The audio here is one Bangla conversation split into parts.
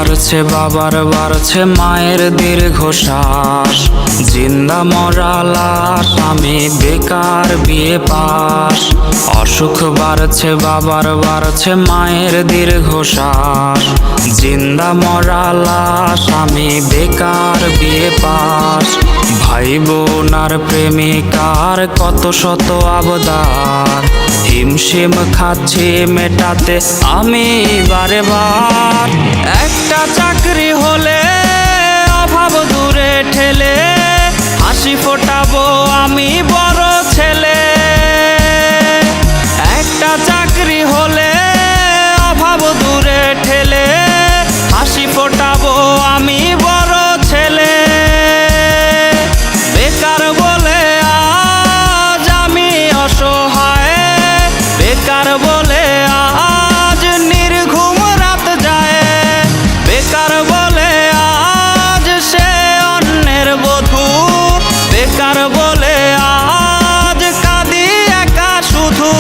বাড়ছে বাবার বাড়ছে মায়ের দীর্ঘশ্বাস, জিন্দা মরা লাশ আমি বেকার বিয়ে পাস। অসুখ বাড়ছে বাবার বাড়ছে মায়ের দীর্ঘশ্বাস, জিন্দা মরা লাশ আমি বেকার বিয়ে পাস। ভাই বোন আর প্রেমিকার কত শত আবদার, হিমশিম খাচ্ছি মেটাতে আমি বারে বার। একটা চাকরি হলে অভাব দূরে ঠেলে, হাসি ফোটাবো আমি বড় ছেলে। একটা চাকরি হলে অভাব দূরে ঠেলে, হাসি ফোটাবো আমি বড় ছেলে। বেকার বলে আজ আমি অসহায়, বেকার বলে আজ নির্ঘুম রাত যায়, বেকার বলে আজ সে অন্যের বধূ, বেকার বলে আজ কাঁদি একা শুধু।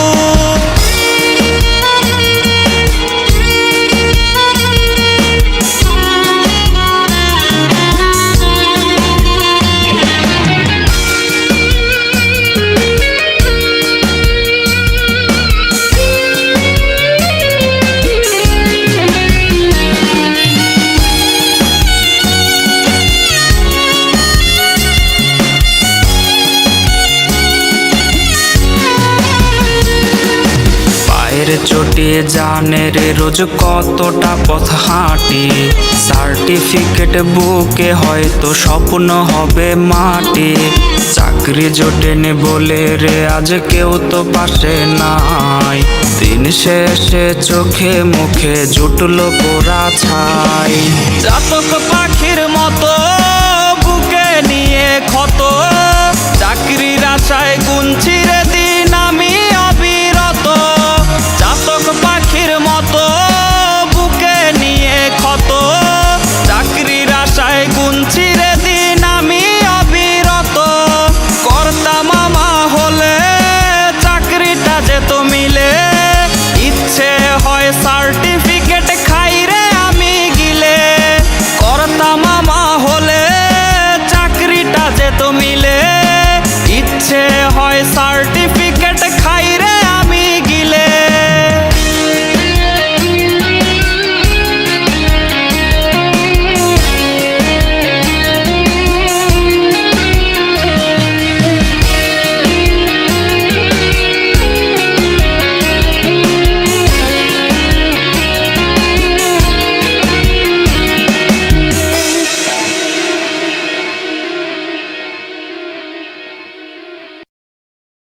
চটি জানের রোজ কতটা পথ হাঁটি, সার্টিফিকেট বুকে হয়তো স্বপ্ন হবে মাটি। চাকরি জোটেনি বলে রে আজ কেউ তো পাশে নাই, দিন শেষে চোখে মুখে জুটলো পোড়া ছাই। চাতক পাখির মতো বুকে নিয়ে ক্ষত, চাকরির আশায় গুনছি রে দিন।